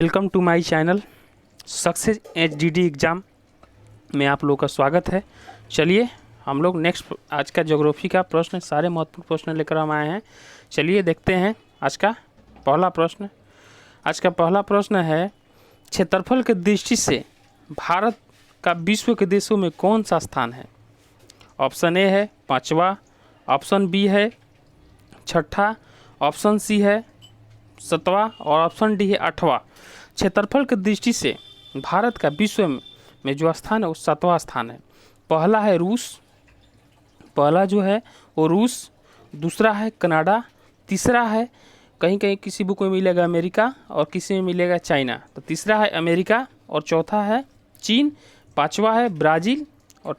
Welcome to my channel success HDD exam में आप लोगों का स्वागत है। चलिए हम लोग नेक्स्ट आज का ज्योग्राफी का प्रश्न, सारे महत्वपूर्ण प्रश्न लेकर हम आए हैं। चलिए देखते हैं आज का पहला प्रश्न। आज का पहला प्रश्न है, क्षेत्रफल की दृष्टि से भारत का विश्व के देशों में कौन सा स्थान है? ऑप्शन ए है 5वां, ऑप्शन बी है 6ठा, ऑप्शन सी है 7वां और ऑप्शन डी है 8वां। क्षेत्रफल की दृष्टि से भारत का विश्व में जो स्थान है वो 7वां स्थान है। पहला है रूस, पहला जो है वो रूस, दूसरा है कनाडा, तीसरा है कहीं कहीं किसी बुक में मिलेगा अमेरिका और किसी में मिलेगा चाइना, तो तीसरा है अमेरिका और चौथा है चीन, पांचवा है ब्राज़ील और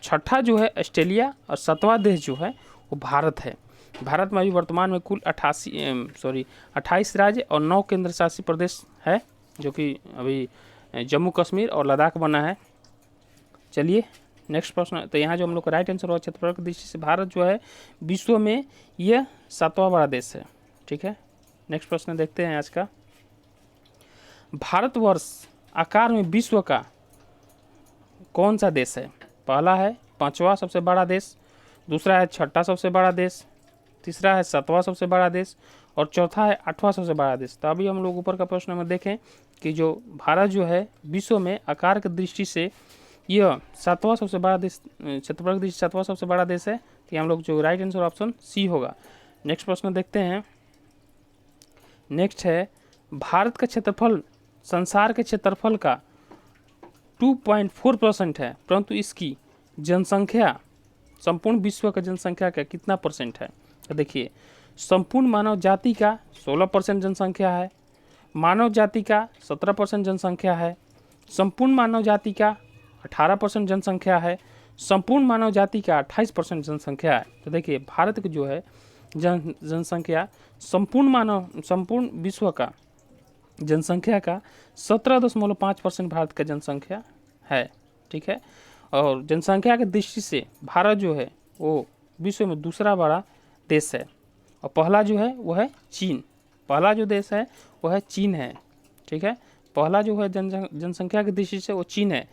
छठा जो है ऑस्ट्रेलिया और 7वां देश जो है वो भारत है। भारत में अभी वर्तमान में कुल 28 राज्य और 9 केंद्र शासित प्रदेश है, जो कि अभी जम्मू कश्मीर और लद्दाख बना है। चलिए नेक्स्ट प्रश्न। तो यहाँ जो हम लोग का राइट आंसर हुआ, क्षेत्रफल की दृष्टि से भारत जो है विश्व में यह 7वां बड़ा देश है। ठीक है, नेक्स्ट प्रश्न देखते हैं आज का। भारतवर्ष आकार में विश्व का कौन सा देश है? पहला है 5वां सबसे बड़ा देश, दूसरा है 6ठा सबसे बड़ा देश, तीसरा है 7वां सबसे बड़ा देश और चौथा है 8वां सबसे बड़ा देश। तो अभी हम लोग ऊपर का प्रश्न में देखें कि जो भारत जो है विश्व में आकार की दृष्टि से यह 7वां सबसे बड़ा देश, क्षेत्रफल की दृष्टि से 7वां सबसे बड़ा देश है। तो हम लोग जो राइट आंसर ऑप्शन सी होगा। नेक्स्ट प्रश्न देखते हैं। नेक्स्ट है, भारत का क्षेत्रफल संसार के क्षेत्रफल का 2.4% है, परंतु इसकी जनसंख्या संपूर्ण विश्व का जनसंख्या का कितना परसेंट है? तो देखिए, संपूर्ण मानव जाति का 16% जनसंख्या है, मानव जाति का 17% जनसंख्या है, संपूर्ण मानव जाति का 18% जनसंख्या है, संपूर्ण मानव जाति का 28% जनसंख्या है। तो देखिए, भारत की जो है जनसंख्या संपूर्ण विश्व का जनसंख्या का 17.5% भारत का जनसंख्या है। ठीक है, और जनसंख्या की दृष्टि से भारत जो है वो विश्व में दूसरा बड़ा देश है और पहला जो है वो है चीन। पहला जो देश है वो है चीन है। ठीक है, पहला जो है जनसंख्या की दृष्टि से वो चीन है।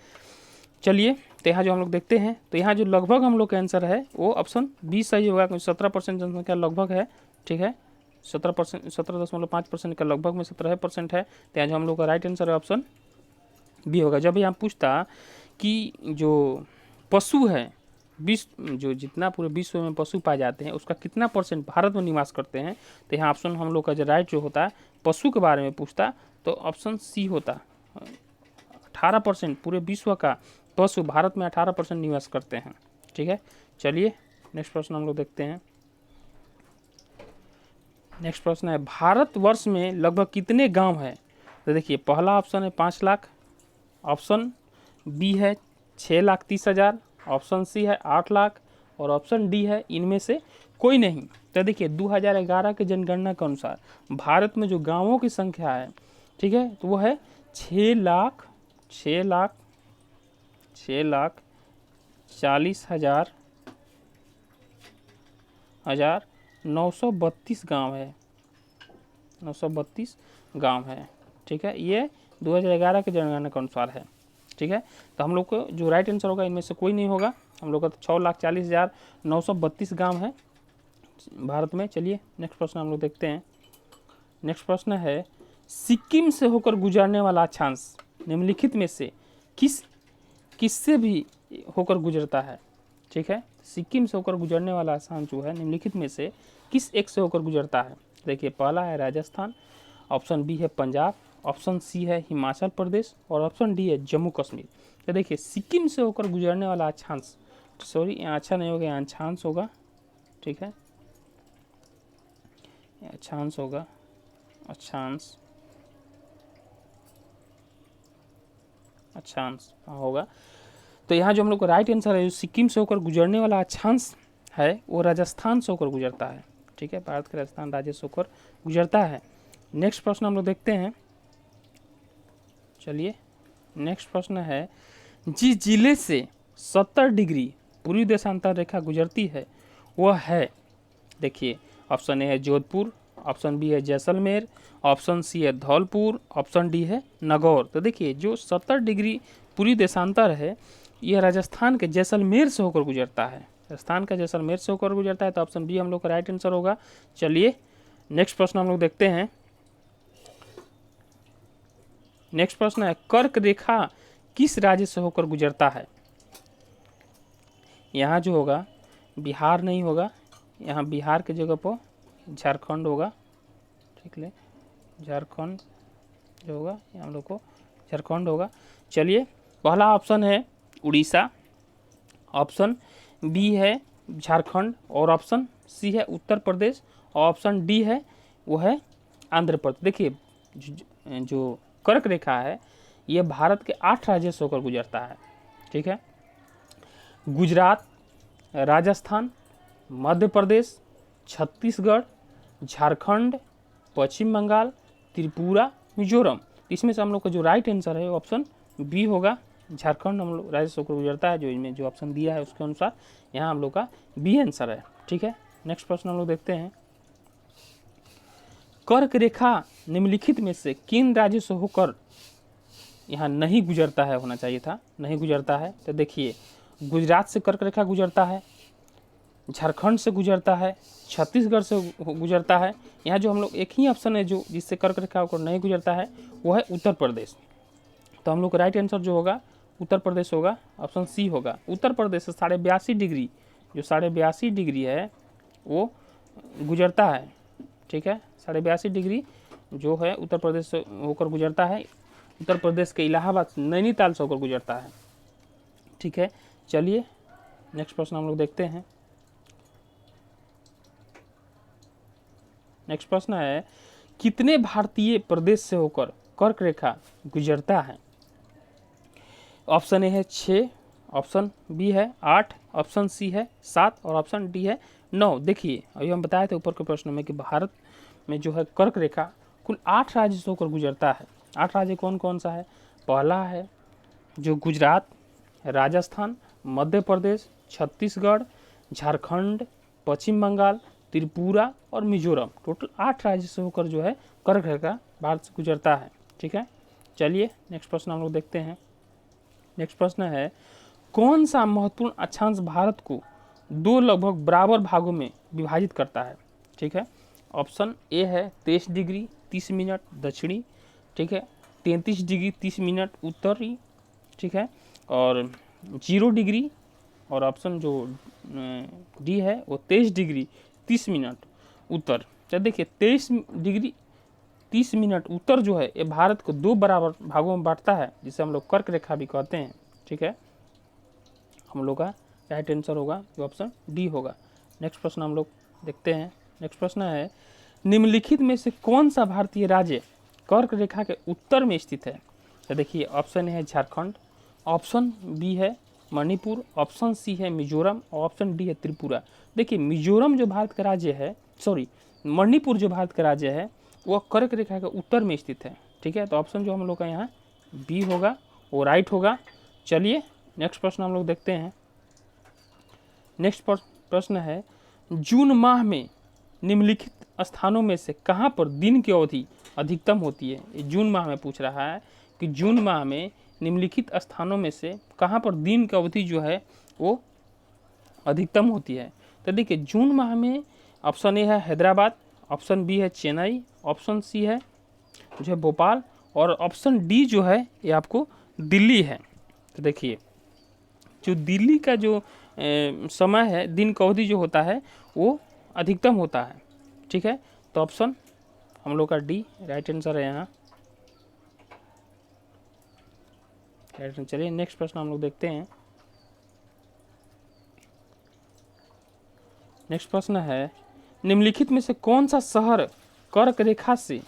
चलिए, तो यहाँ जो हम लोग देखते हैं, तो यहाँ जो लगभग हम लोग का आंसर है वो ऑप्शन बी सही होगा, क्योंकि 17% जनसंख्या लगभग है। ठीक है, 17.5% का लगभग में 17% है। तो यहाँ जो हम लोग का राइट आंसर है ऑप्शन बी होगा। जब यहाँ पूछता कि जो पशु है विश्व, जो जितना पूरे विश्व में पशु पाए जाते हैं उसका कितना परसेंट भारत में निवास करते हैं, तो यहाँ ऑप्शन हम लोग का जो राइट जो होता है पशु के बारे में पूछता तो ऑप्शन सी होता। 18% पूरे विश्व का पशु भारत में 18% निवास करते हैं। ठीक है, चलिए नेक्स्ट प्रश्न हम लोग देखते हैं। नेक्स्ट प्रश्न है, भारतवर्ष में लगभग कितने गांव है? तो देखिए, पहला ऑप्शन है 5 लाख, ऑप्शन बी है 6,30,000, ऑप्शन सी है 8 लाख और ऑप्शन डी है इनमें से कोई नहीं। तो देखिए, 2011 के जनगणना के अनुसार भारत में जो गांवों की संख्या है, ठीक है, तो वो है 6,40,932 गांव है। 932 गांव है। ठीक है, ये 2011 के जनगणना के अनुसार है। ठीक है, तो हम लोग को जो राइट आंसर होगा इनमें से कोई नहीं होगा। हम लोग का 6,40,932 गांव है भारत में। चलिए नेक्स्ट प्रश्न हम लोग देखते हैं। नेक्स्ट प्रश्न है, सिक्किम से होकर गुजरने वाला अक्षांश निम्नलिखित में से किससे भी होकर गुजरता है? ठीक है, सिक्किम से होकर गुजरने वाला अक्षांश जो है निम्नलिखित में से किस एक से होकर गुजरता है? देखिए, पहला है राजस्थान, ऑप्शन बी है पंजाब, ऑप्शन सी है हिमाचल प्रदेश और ऑप्शन डी है जम्मू कश्मीर। तो देखिए, सिक्किम से होकर गुजरने वाला अक्षांश, सॉरी यहाँ अच्छा नहीं होगा, यहाँ अक्षांश होगा। ठीक है, अक्षांश होगा, अक्षांश होगा। तो यहाँ जो हम लोग का राइट आंसर है, जो सिक्किम से होकर गुजरने वाला अक्षांश है वो राजस्थान से होकर गुजरता है। ठीक है, भारत के राजस्थान राज्य से होकर गुजरता है। नेक्स्ट प्रश्न हम लोग देखते हैं। चलिए नेक्स्ट प्रश्न है, जिस जिले से 70 डिग्री पूर्वी देशांतर रेखा गुजरती है वह है, देखिए ऑप्शन ए है जोधपुर, ऑप्शन बी है जैसलमेर, ऑप्शन सी है धौलपुर, ऑप्शन डी है नागौर। तो देखिए जो 70 डिग्री पूरी देशांतर है यह राजस्थान के जैसलमेर से होकर गुजरता है, राजस्थान का जैसलमेर से होकर गुजरता है। तो ऑप्शन बी हम लोग का राइट आंसर होगा। चलिए नेक्स्ट प्रश्न हम लोग देखते हैं। नेक्स्ट प्रश्न है कर्क रेखा किस राज्य से होकर गुजरता है। यहाँ जो होगा बिहार नहीं होगा, यहाँ बिहार के जगह पर झारखंड होगा, ठीक है, झारखंड जो होगा यहाँ हम लोग को झारखंड होगा। चलिए पहला ऑप्शन है उड़ीसा, ऑप्शन बी है झारखंड, और ऑप्शन सी है उत्तर प्रदेश, और ऑप्शन डी है वो है आंध्र प्रदेश। देखिए जो कर्क रेखा है ये भारत के 8 राज्यों से होकर गुजरता है, ठीक है। गुजरात, राजस्थान, मध्य प्रदेश, छत्तीसगढ़, झारखंड, पश्चिम बंगाल, त्रिपुरा, मिजोरम। इसमें से हम लोग का जो राइट आंसर है ऑप्शन बी होगा, झारखंड हम लोग राज्य से होकर गुजरता है। जो इनमें जो ऑप्शन दिया है उसके अनुसार यहाँ हम लोग का बी आंसर है, ठीक है। नेक्स्ट प्रश्न हम लोग देखते हैं। कर्क रेखा निम्नलिखित में से किन राज्यों से होकर यहाँ नहीं गुजरता है, होना चाहिए था नहीं गुजरता है। तो देखिए गुजरात से कर्क रेखा गुजरता है, झारखंड से गुजरता है, छत्तीसगढ़ से गुजरता है। यहाँ जो हम लोग एक ही ऑप्शन है जो जिससे कर्क रेखा होकर नहीं गुजरता है वो है उत्तर प्रदेश। तो हम लोग का राइट आंसर जो होगा उत्तर प्रदेश होगा, ऑप्शन सी होगा। उत्तर प्रदेश से 82.5 डिग्री, जो 82.5 डिग्री है वो गुजरता है, ठीक है। 82.5 डिग्री जो है उत्तर प्रदेश से होकर गुजरता है, उत्तर प्रदेश के इलाहाबाद नैनीताल से होकर गुजरता है, ठीक है। चलिए नेक्स्ट प्रश्न हम लोग देखते हैं। नेक्स्ट प्रश्न है कितने भारतीय प्रदेश से होकर कर्क रेखा गुजरता है। ऑप्शन ए है 6, ऑप्शन बी है 8, ऑप्शन सी है 7 और ऑप्शन डी है 9। देखिए अभी हम बताए थे ऊपर के प्रश्न में कि भारत में जो है कर्क रेखा कुल 8 राज्य से होकर गुजरता है। 8 राज्य कौन कौन सा है। पहला है जो गुजरात, राजस्थान, मध्य प्रदेश, छत्तीसगढ़, झारखंड, पश्चिम बंगाल, त्रिपुरा और मिजोरम। टोटल 8 राज्य से होकर जो है कर्क रेखा भारत से गुजरता है, ठीक है। चलिए नेक्स्ट प्रश्न हम लोग देखते हैं। नेक्स्ट प्रश्न है कौन सा महत्वपूर्ण अक्षांश भारत को 2 लगभग बराबर भागों में विभाजित करता है, ठीक है। ऑप्शन ए है 23 डिग्री 30 मिनट दक्षिणी, ठीक है, 33 डिग्री 30 मिनट उत्तरी, ठीक है, और 0 डिग्री, और ऑप्शन जो डी है वो 23 डिग्री 30 मिनट उत्तर। तो देखिए 23 डिग्री 30 मिनट उत्तर जो है ये भारत को 2 बराबर भागों में बांटता है, जिसे हम लोग कर्क रेखा भी कहते हैं, ठीक है। हम लोग का राइट आंसर होगा जो ऑप्शन डी होगा। नेक्स्ट प्रश्न हम लोग देखते हैं। नेक्स्ट प्रश्न है निम्नलिखित में से कौन सा भारतीय राज्य कर्क रेखा के उत्तर में स्थित है। तो देखिए ऑप्शन है झारखंड, ऑप्शन बी है मणिपुर, ऑप्शन सी है मिजोरम और ऑप्शन डी है त्रिपुरा। देखिए मिजोरम जो भारत का राज्य है, मणिपुर जो भारत का राज्य है वो कर्क रेखा के उत्तर में स्थित है, ठीक है। तो ऑप्शन जो हम लोग का यहाँ बी होगा वो राइट होगा। चलिए नेक्स्ट प्रश्न हम लोग देखते हैं। नेक्स्ट प्रश्न है जून माह में निम्नलिखित स्थानों में से कहाँ पर दिन की अवधि अधिकतम होती है। ये जून माह में पूछ रहा है कि जून माह में निम्नलिखित स्थानों में से कहाँ पर दिन की अवधि जो है वो अधिकतम होती है। तो देखिए जून माह में ऑप्शन ए है हैदराबाद, ऑप्शन बी है चेन्नई, ऑप्शन सी है जो है भोपाल और ऑप्शन डी जो है ये आपको दिल्ली है। तो देखिए जो दिल्ली का जो समय है दिन की अवधि जो होता है वो अधिकतम होता है, ठीक है। तो ऑप्शन हम लोग का डी राइट आंसर है यहाँ। चलिए नेक्स्ट प्रश्न हम लोग देखते हैं। नेक्स्ट प्रश्न है निम्नलिखित में से कौन सा शहर कर्क रेखा से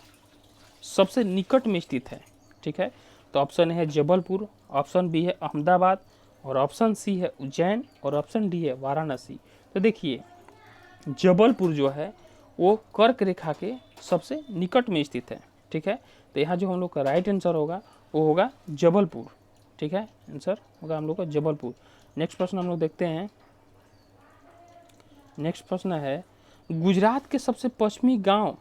सबसे निकट में स्थित है, ठीक है। तो ऑप्शन है जबलपुर, ऑप्शन बी है अहमदाबाद और ऑप्शन सी है उज्जैन और ऑप्शन डी है वाराणसी। तो देखिए जबलपुर जो है वो कर्क रेखा के सबसे निकट में स्थित है, ठीक है। तो यहाँ जो हम लोग का राइट आंसर होगा वो होगा जबलपुर, ठीक है। आंसर होगा हम लोग का जबलपुर। नेक्स्ट प्रश्न हम लोग देखते हैं। नेक्स्ट प्रश्न है गुजरात के सबसे पश्चिमी गांव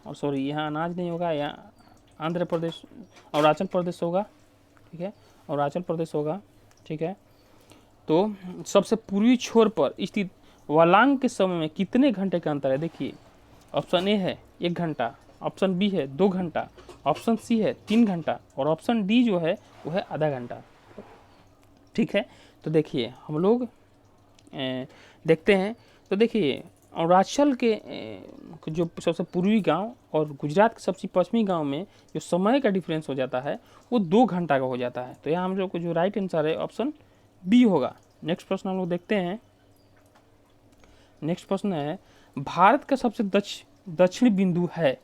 और सॉरी यहाँ अनाज नहीं होगा, यहाँ आंध्र प्रदेश अरुणाचल प्रदेश होगा, ठीक है, अरुणाचल प्रदेश होगा, ठीक है। तो सबसे पूर्वी छोर पर स्थित वलांग के समय में कितने घंटे का अंतर है? देखिए ऑप्शन ए है 1 घंटा, ऑप्शन बी है 2 घंटा, ऑप्शन सी है 3 घंटा और ऑप्शन डी जो है वो है आधा घंटा, ठीक है। तो देखिए हम लोग देखते हैं, तो देखिए अरुणाचल के जो सबसे पूर्वी गांव और गुजरात के सबसे पश्चिमी गांव में जो समय का डिफरेंस हो जाता है वो 2 घंटा का हो जाता है। तो यहाँ हम लोग को जो राइट आंसर है ऑप्शन बी होगा। नेक्स्ट प्रश्न हम लोग देखते हैं। नेक्स्ट प्रश्न है भारत का सबसे दक्षिणी बिंदु है,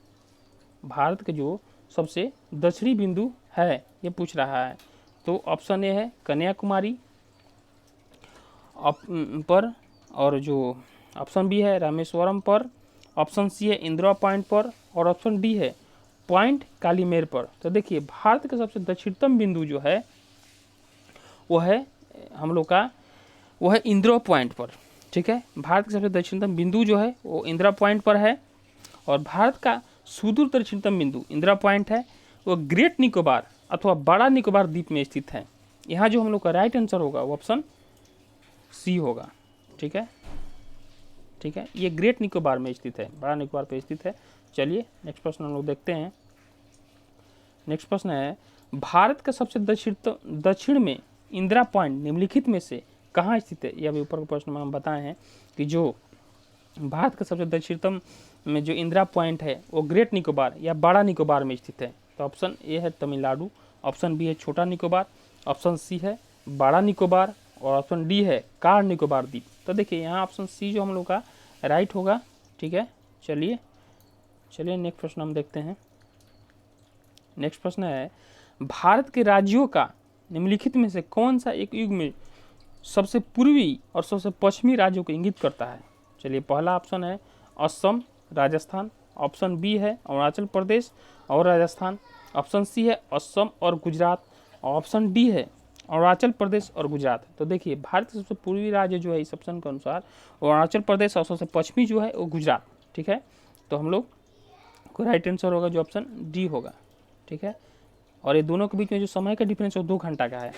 भारत के जो सबसे दक्षिणी बिंदु है ये पूछ रहा है। तो ऑप्शन ए है कन्याकुमारी पर, और जो ऑप्शन बी है रामेश्वरम पर, ऑप्शन सी है इंदिरा पॉइंट पर और ऑप्शन डी है पॉइंट कालीमेर पर। तो देखिए भारत का सबसे दक्षिणतम बिंदु जो है वो है हम लोग का वो है इंदिरा पॉइंट पर, ठीक है। भारत का सबसे दक्षिणतम बिंदु जो है वो इंदिरा पॉइंट पर है और भारत का सुदूर दक्षिणतम बिंदु इंदिरा पॉइंट है, वो ग्रेट निकोबार अथवा बड़ा निकोबार द्वीप में स्थित है। यहाँ जो हम लोग का राइट आंसर होगा वो ऑप्शन सी होगा, ठीक है, ठीक है। ये ग्रेट निकोबार में स्थित है, बड़ा निकोबार पे स्थित है। चलिए नेक्स्ट प्रश्न हम लोग देखते हैं। नेक्स्ट प्रश्न है भारत का सबसे दक्षिण में इंदिरा पॉइंट निम्नलिखित में से कहाँ स्थित है? ये अभी ऊपर के प्रश्न में हम बताए हैं कि जो भारत का सबसे दक्षिणतम में जो इंदिरा पॉइंट है वो ग्रेट निकोबार या बड़ा निकोबार में स्थित है। तो ऑप्शन ए है तमिलनाडु, ऑप्शन बी है छोटा निकोबार, ऑप्शन सी है बड़ा निकोबार और ऑप्शन डी है कार निकोबार द्वीप। तो देखिए यहाँ ऑप्शन सी जो हम लोग का राइट होगा, ठीक है। चलिए नेक्स्ट प्रश्न हम देखते हैं। नेक्स्ट प्रश्न है भारत के राज्यों का निम्नलिखित में से कौन सा एक युग में सबसे पूर्वी और सबसे पश्चिमी राज्यों को इंगित करता है? चलिए पहला ऑप्शन है असम राजस्थान, ऑप्शन बी है अरुणाचल प्रदेश और राजस्थान, ऑप्शन सी है असम और गुजरात, ऑप्शन डी है अरुणाचल प्रदेश और गुजरात। तो देखिए भारत के सबसे पूर्वी राज्य जो है इस ऑप्शन के अनुसार अरुणाचल प्रदेश और सबसे पश्चिमी जो है वो गुजरात, ठीक है। तो हम लोग को राइट आंसर होगा जो ऑप्शन डी होगा, ठीक है। और ये दोनों के बीच में जो समय का डिफरेंस है वो 2 घंटा का है,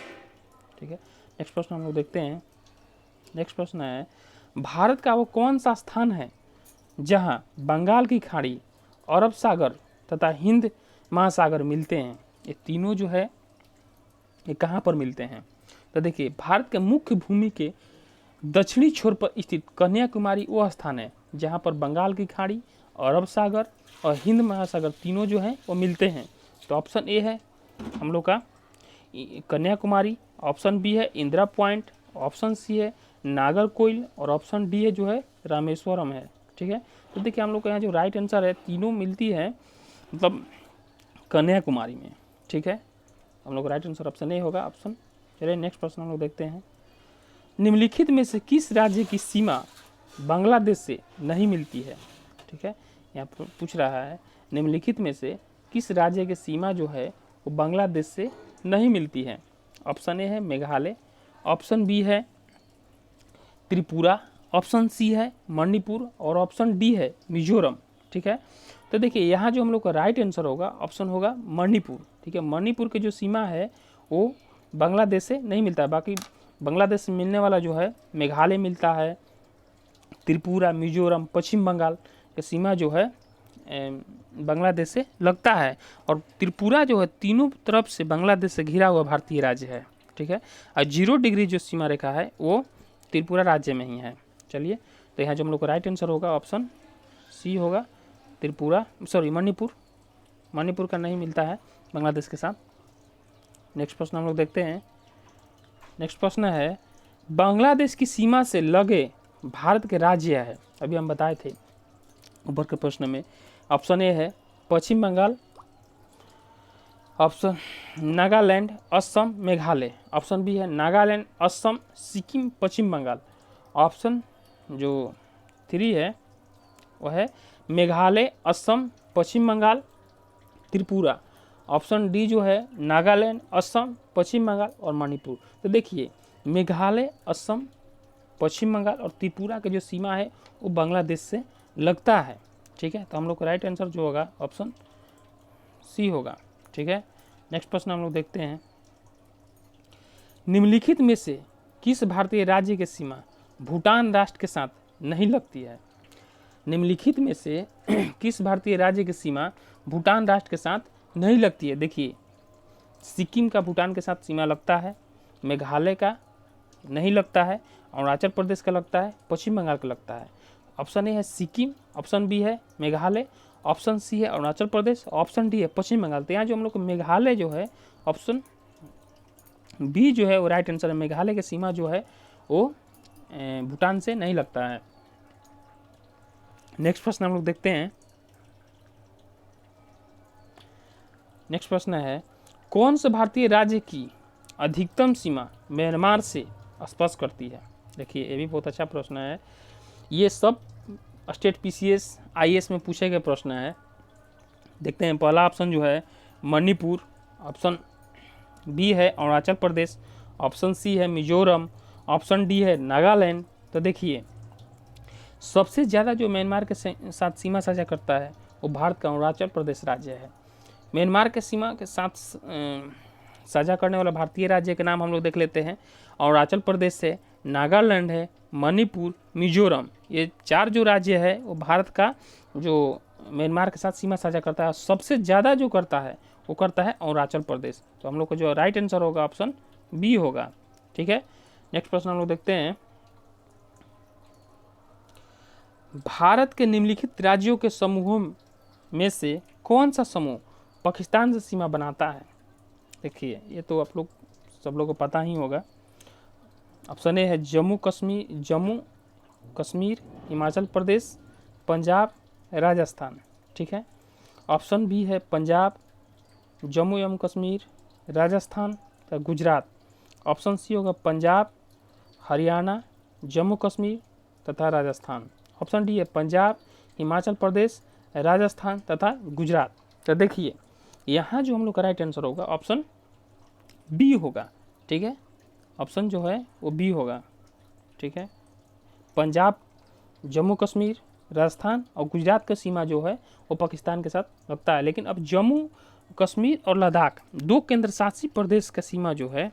ठीक है। नेक्स्ट प्रश्न हम लोग देखते हैं। नेक्स्ट प्रश्न है भारत का वो कौन सा स्थान है जहां बंगाल की खाड़ी, अरब सागर तथा हिंद महासागर मिलते हैं? ये तीनों जो है ये कहाँ पर मिलते हैं? तो देखिए भारत के मुख्य भूमि के दक्षिणी छोर पर स्थित कन्याकुमारी वो स्थान है जहाँ पर बंगाल की खाड़ी, अरब सागर और हिंद महासागर तीनों जो हैं वो मिलते हैं। तो ऑप्शन ए है हम लोग का कन्याकुमारी, ऑप्शन बी है इंदिरा पॉइंट, ऑप्शन सी है नागरकोइल और ऑप्शन डी है जो है रामेश्वरम है, ठीक है। तो देखिए हम लोग का यहाँ जो राइट आंसर है तीनों मिलती है मतलब कन्याकुमारी में, ठीक है। हम लोग राइट आंसर ऑप्शन ए होगा, ऑप्शन। चलिए नेक्स्ट प्रश्न हम लोग देखते हैं। निम्नलिखित में से किस राज्य की सीमा बांग्लादेश से नहीं मिलती है? ठीक है, यहाँ पर पूछ रहा है निम्नलिखित में से किस राज्य की सीमा जो है वो बांग्लादेश से नहीं मिलती है? ऑप्शन ए है मेघालय, ऑप्शन बी है त्रिपुरा, ऑप्शन सी है मणिपुर और ऑप्शन डी है मिजोरम, ठीक है। तो देखिए यहाँ जो हम लोग का राइट आंसर होगा ऑप्शन होगा मणिपुर, ठीक है। मणिपुर की जो सीमा है वो बांग्लादेश से नहीं मिलता है, बाकी बांग्लादेश से मिलने वाला जो है मेघालय मिलता है, त्रिपुरा, मिजोरम, पश्चिम बंगाल की सीमा जो है बांग्लादेश से लगता है और त्रिपुरा जो है तीनों तरफ से बांग्लादेश से घिरा हुआ भारतीय राज्य है, ठीक है। और 0 डिग्री जो सीमा रेखा है वो त्रिपुरा राज्य में ही है। चलिए तो यहाँ जो हम लोग का राइट आंसर होगा ऑप्शन सी होगा, त्रिपुरा सॉरी मणिपुर का नहीं मिलता है बांग्लादेश के साथ। नेक्स्ट प्रश्न हम लोग देखते हैं। नेक्स्ट प्रश्न है बांग्लादेश की सीमा से लगे भारत के राज्य है, अभी हम बताए थे ऊपर के प्रश्न में। ऑप्शन ए है Paschim Bengal, option Nagaland, Assam, Meghalaya, option B है नागालैंड, असम, सिक्किम, पश्चिम बंगाल, ऑप्शन जो 3 है वह है मेघालय, असम, पश्चिम बंगाल, त्रिपुरा, ऑप्शन डी जो है नागालैंड, असम, पश्चिम बंगाल और मणिपुर। तो देखिए मेघालय, असम, पश्चिम बंगाल और त्रिपुरा की जो सीमा है वो बांग्लादेश से लगता है, ठीक है, तो हम लोग का राइट आंसर जो होगा ऑप्शन सी होगा। ठीक है, नेक्स्ट प्रश्न हम लोग देखते हैं, निम्नलिखित में से किस भारतीय राज्य की सीमा भूटान राष्ट्र के साथ नहीं लगती है? निम्नलिखित में से किस भारतीय राज्य की सीमा भूटान राष्ट्र के साथ नहीं लगती है? देखिए, सिक्किम का भूटान के साथ सीमा लगता है, मेघालय का नहीं लगता है, अरुणाचल प्रदेश का लगता है, पश्चिम बंगाल का लगता है। ऑप्शन ए है सिक्किम, ऑप्शन बी है मेघालय, ऑप्शन सी है अरुणाचल प्रदेश, ऑप्शन डी है पश्चिम बंगाल। तो यहाँ जो हम लोग को मेघालय जो है, ऑप्शन बी जो है वो राइट आंसर है। मेघालय की सीमा जो है वो भूटान से नहीं लगता है। नेक्स्ट प्रश्न हम लोग देखते हैं, नेक्स्ट प्रश्न है, कौन से भारतीय राज्य की अधिकतम सीमा म्यांमार से स्पर्श करती है? देखिए, ये भी बहुत अच्छा प्रश्न है। ये सब स्टेट पीसीएस आईएएस में पूछे गए प्रश्न है। देखते हैं, पहला ऑप्शन जो है मणिपुर, ऑप्शन बी है अरुणाचल प्रदेश, ऑप्शन सी है मिजोरम, ऑप्शन डी है नागालैंड। तो देखिए, सबसे ज़्यादा जो म्यांमार के साथ सीमा साझा करता है वो भारत का अरुणाचल प्रदेश राज्य है। म्यांमार के सीमा के साथ साझा करने वाला भारतीय राज्य के नाम हम लोग देख लेते हैं। अरुणाचल प्रदेश है, नागालैंड है, मणिपुर, मिजोरम। ये 4 जो राज्य है वो भारत का जो म्यांमार के साथ सीमा साझा करता है, सबसे ज़्यादा जो करता है वो करता है अरुणाचल प्रदेश। तो हम लोग को जो राइट आंसर होगा ऑप्शन बी होगा। ठीक है, नेक्स्ट प्रश्न हम लोग देखते हैं, भारत के निम्नलिखित राज्यों के समूहों में से कौन सा समूह पाकिस्तान से सीमा बनाता है? देखिए, ये तो आप लोग सब लोगों को पता ही होगा। ऑप्शन ए है जम्मू कश्मीर, हिमाचल प्रदेश, पंजाब, राजस्थान। ठीक है, ऑप्शन बी है पंजाब, जम्मू एवं कश्मीर, राजस्थान, गुजरात। ऑप्शन सी होगा पंजाब, हरियाणा, जम्मू कश्मीर तथा राजस्थान। ऑप्शन डी है पंजाब, हिमाचल प्रदेश, राजस्थान तथा गुजरात। तो देखिए, यहाँ जो हम लोग का राइट आंसर होगा ऑप्शन बी होगा। ठीक है, ऑप्शन जो है वो बी होगा। ठीक है, पंजाब, जम्मू कश्मीर, राजस्थान और गुजरात का सीमा जो है वो पाकिस्तान के साथ लगता है। लेकिन अब जम्मू कश्मीर और लद्दाख 2 केंद्र शासित प्रदेश का सीमा जो है,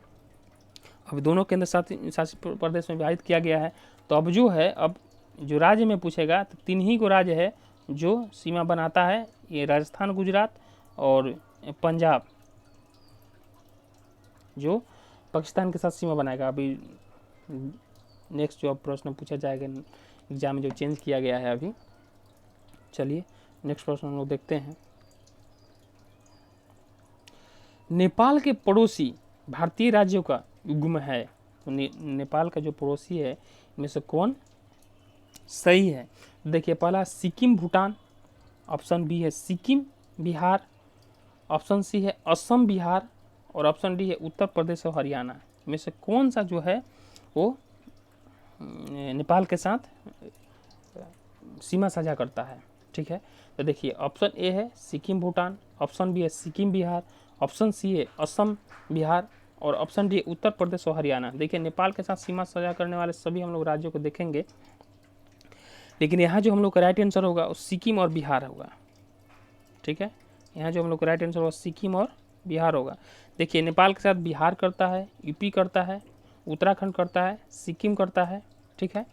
अब दोनों केंद्र शासित प्रदेश में विभाजित किया गया है। तो अब जो है, अब जो राज्य में पूछेगा तो 3 ही को राज्य है जो सीमा बनाता है, ये राजस्थान, गुजरात और पंजाब, जो पाकिस्तान के साथ सीमा बनाएगा। अभी नेक्स्ट जो प्रश्न पूछा जाएगा एग्जाम में, जो चेंज किया गया है अभी। चलिए, नेक्स्ट प्रश्न हम लोग देखते हैं, नेपाल के पड़ोसी भारतीय राज्यों का युग्म है। तो नेपाल का जो पड़ोसी है इनमें से कौन सही है? देखिए, पहला सिक्किम भूटान, ऑप्शन बी है सिक्किम बिहार, ऑप्शन सी है असम बिहार और ऑप्शन डी है उत्तर प्रदेश और हरियाणा। में से कौन सा जो है वो नेपाल के साथ सीमा साझा करता है? ठीक है, तो देखिए, ऑप्शन ए है सिक्किम भूटान, ऑप्शन बी है सिक्किम बिहार, ऑप्शन सी है असम बिहार और ऑप्शन डी उत्तर प्रदेश और हरियाणा। देखिए, नेपाल के साथ सीमा साझा करने वाले सभी हम लोग राज्यों को देखेंगे, लेकिन यहाँ जो हम लोग का राइट आंसर होगा वो सिक्किम और बिहार होगा। ठीक है, यहाँ जो हम लोग का राइट आंसर होगा सिक्किम और बिहार होगा। देखिए, नेपाल के साथ बिहार करता है, यूपी करता है, उत्तराखंड करता है, सिक्किम करता है। ठीक है,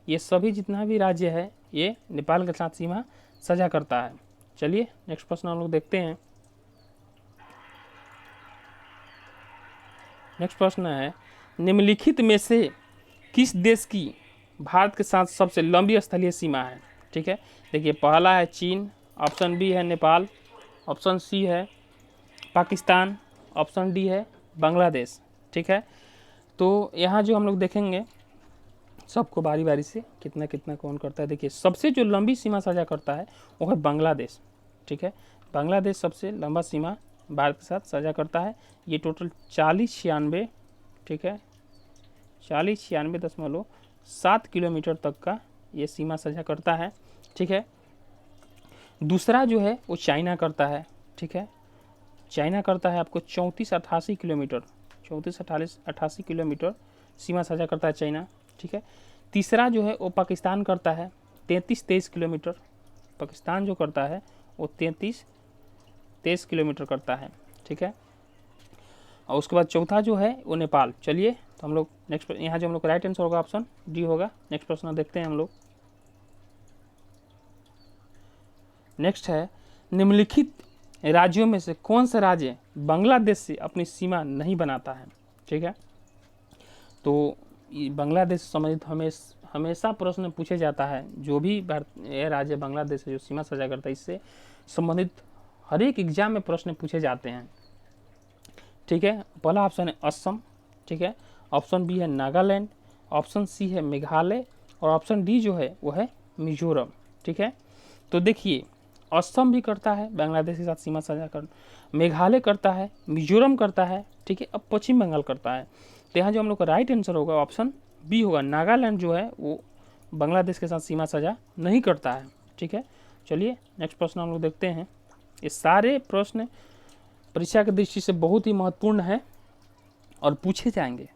ये सभी जितना भी राज्य है ये नेपाल के साथ सीमा साझा करता है। चलिए, नेक्स्ट प्रश्न हम लोग देखते हैं। नेक्स्ट प्रश्न है, निम्नलिखित में से किस देश की भारत के साथ सबसे लंबी स्थलीय सीमा है? ठीक है, देखिए, पहला है चीन, ऑप्शन बी है नेपाल, ऑप्शन सी है पाकिस्तान, ऑप्शन डी है बांग्लादेश। ठीक है, तो यहाँ जो हम लोग देखेंगे सबको बारी बारी से कितना कितना कौन करता है। देखिए, सबसे जो लंबी सीमा साझा करता है वो है बांग्लादेश। ठीक है, बांग्लादेश सबसे लंबा सीमा भारत के साथ साझा करता है। ये टोटल 4096, ठीक है, 4096.7 किलोमीटर तक का ये सीमा साझा करता है। ठीक है, दूसरा जो है वो चाइना करता है। ठीक है, चाइना करता है आपको 3488 किलोमीटर, 3488 किलोमीटर सीमा साझा करता है चाइना। ठीक है, तीसरा जो है वो पाकिस्तान करता है 3323 किलोमीटर। पाकिस्तान जो करता है वो 23 किलोमीटर करता है, ठीक है। और उसके बाद चौथा जो है वो नेपाल। चलिए तो हम लोग नेक्स्ट, यहाँ जो हम लोग का राइट आंसर होगा ऑप्शन डी होगा। नेक्स्ट प्रश्न देखते हैं हम लोग। नेक्स्ट है, निम्नलिखित राज्यों में से कौन सा राज्य बांग्लादेश से अपनी सीमा नहीं बनाता है, ठीक है। तो बांग्लादेश से संबंधित हमेशा प्रश्न पूछे जाता है, जो भी भारतीय राज्य बांग्लादेश से जो सीमा साझा करता है इससे संबंधित हर एक एग्जाम में प्रश्न पूछे जाते हैं, ठीक है। पहला ऑप्शन है असम, ठीक है। ऑप्शन बी है नागालैंड, ऑप्शन सी है मेघालय और ऑप्शन डी जो है वो है मिजोरम, ठीक है। तो देखिए असम भी करता है बांग्लादेश के साथ सीमा साझा कर, मेघालय करता है, मिजोरम करता है, ठीक है। अब पश्चिम बंगाल करता है। तो यहाँ जो हम लोग का राइट आंसर होगा ऑप्शन बी होगा, नागालैंड जो है वो बांग्लादेश के साथ सीमा साझा नहीं करता है, ठीक है। चलिए नेक्स्ट प्रश्न हम लोग देखते हैं। ये सारे प्रश्न परीक्षा की दृष्टि से बहुत ही महत्वपूर्ण है और पूछे जाएंगे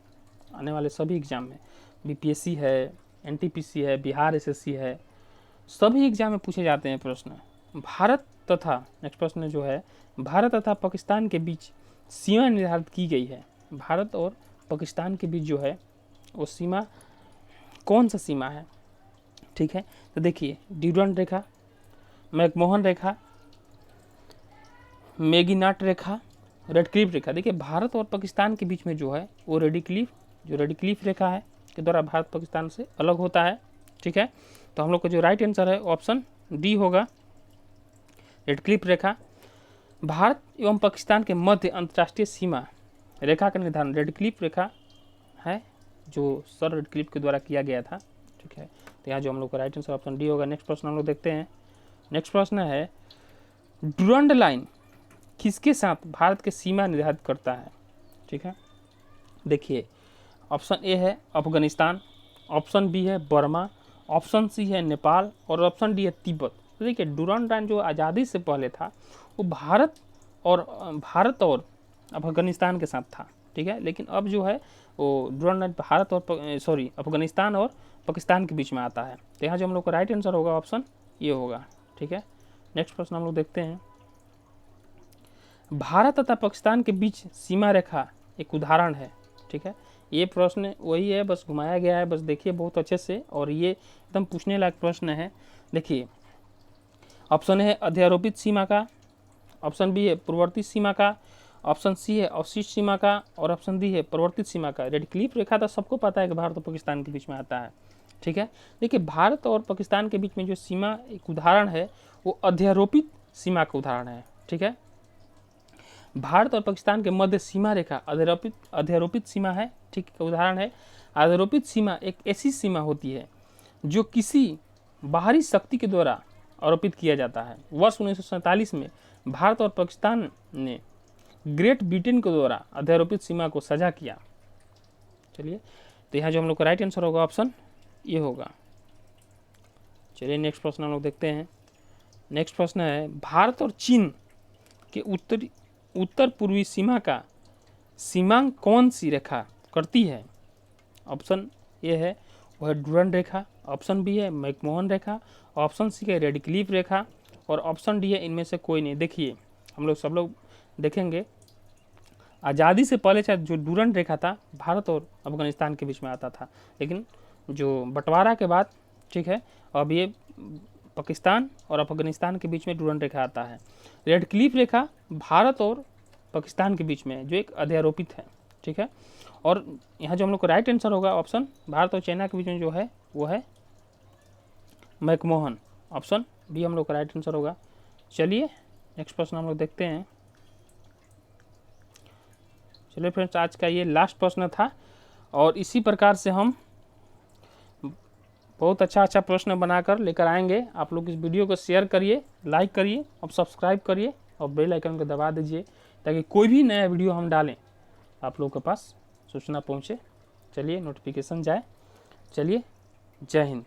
आने वाले सभी एग्जाम में। बीपीएससी है, एनटीपीसी है, बिहार एसएससी है, सभी एग्जाम में पूछे जाते हैं प्रश्न। भारत तथा नेक्स्ट प्रश्न जो है, भारत तथा पाकिस्तान के बीच सीमा निर्धारित की गई है। भारत और पाकिस्तान के बीच जो है वो सीमा कौन सा सीमा है, ठीक है। तो देखिए ड्यूरंड रेखा, मैकमोहन रेखा, मेगिनाट रेखा, रेडक्लिफ रेखा। देखिए भारत और पाकिस्तान के बीच में जो है वो रेडक्लिफ रेखा है के द्वारा भारत पाकिस्तान से अलग होता है, ठीक है। तो हम लोग का जो राइट आंसर है ऑप्शन डी होगा, रेडक्लिफ रेखा। भारत एवं पाकिस्तान के मध्य अंतर्राष्ट्रीय सीमा रेखा का निर्धारण रेडक्लिफ रेखा है, जो सर रेडक्लिफ के द्वारा किया गया था, ठीक है। तो यहाँ जो हम लोग का राइट आंसर ऑप्शन डी होगा। नेक्स्ट प्रश्न हम लोग देखते हैं। नेक्स्ट प्रश्न है, डुरंड लाइन किसके साथ भारत के सीमा निर्धारित करता है, ठीक है। देखिए ऑप्शन ए है अफगानिस्तान, ऑप्शन बी है बर्मा, ऑप्शन सी है नेपाल और ऑप्शन डी है तिब्बत। तो देखिए डुरंड लाइन जो आज़ादी से पहले था वो भारत और अफगानिस्तान के साथ था, ठीक है। लेकिन अब जो है वो डुरंड लाइन अफगानिस्तान और पाकिस्तान के बीच में आता है। तो यहाँ जो हम लोग का राइट आंसर होगा ऑप्शन ये होगा, ठीक है। नेक्स्ट प्रश्न हम लोग देखते हैं। भारत तथा पाकिस्तान के बीच सीमा रेखा एक उदाहरण है, ठीक है। ये प्रश्न वही है, बस घुमाया गया है, बस देखिए बहुत अच्छे से, और ये एकदम पूछने लायक प्रश्न है। देखिए ऑप्शन है अध्यारोपित सीमा का, ऑप्शन बी है पूर्ववर्ती सीमा का, ऑप्शन सी है अवशिष्ट सीमा का और ऑप्शन डी है परिवर्तित सीमा का। रेडक्लिफ रेखा तो सबको पता है कि भारत और पाकिस्तान के बीच में आता है, ठीक है। देखिए भारत और पाकिस्तान के बीच में जो सीमा एक उदाहरण है वो अध्यारोपित सीमा का उदाहरण है, ठीक है। भारत और पाकिस्तान के मध्य सीमा रेखा अध्यारोपित सीमा है, ठीक है, उदाहरण है। अध्यारोपित सीमा एक ऐसी सीमा होती है जो किसी बाहरी शक्ति के द्वारा आरोपित किया जाता है। वर्ष 1947 में भारत और पाकिस्तान ने ग्रेट ब्रिटेन के द्वारा अध्यारोपित सीमा को साझा किया। चलिए तो यहाँ जो हम लोग का राइट आंसर होगा ऑप्शन ये होगा। चलिए नेक्स्ट प्रश्न हम लोग देखते हैं। नेक्स्ट प्रश्न है, भारत और चीन के उत्तर पूर्वी सीमा का सीमांक कौन सी रेखा करती है। ऑप्शन ए है वह है डुरंड रेखा, ऑप्शन बी है मैकमोहन रेखा, ऑप्शन सी है रेडक्लिफ रेखा और ऑप्शन डी है इनमें से कोई नहीं। देखिए हम लोग सब लोग देखेंगे आज़ादी से पहले चाहे जो डुरंड रेखा था भारत और अफगानिस्तान के बीच में आता था, लेकिन जो बंटवारा के बाद, ठीक है, अब ये पाकिस्तान और अफगानिस्तान के बीच में डुरंड रेखा आता है। रेडक्लिफ रेखा भारत और पाकिस्तान के बीच में जो एक अध्यारोपित है, ठीक है। और यहाँ जो हम लोग का राइट आंसर होगा ऑप्शन भारत और चाइना के बीच में जो है वो है मैकमोहन, ऑप्शन बी हम लोग का राइट आंसर होगा। चलिए नेक्स्ट प्रश्न हम लोग देखते हैं। चलिए फ्रेंड्स आज का ये लास्ट प्रश्न था और इसी प्रकार से हम बहुत अच्छा प्रश्न बनाकर लेकर आएंगे। आप लोग इस वीडियो को शेयर करिए, लाइक करिए और सब्सक्राइब करिए और बेल आइकन को दबा दीजिए ताकि कोई भी नया वीडियो हम डालें आप लोगों के पास सूचना पहुंचे। चलिए नोटिफिकेशन जाए। चलिए जय हिंद।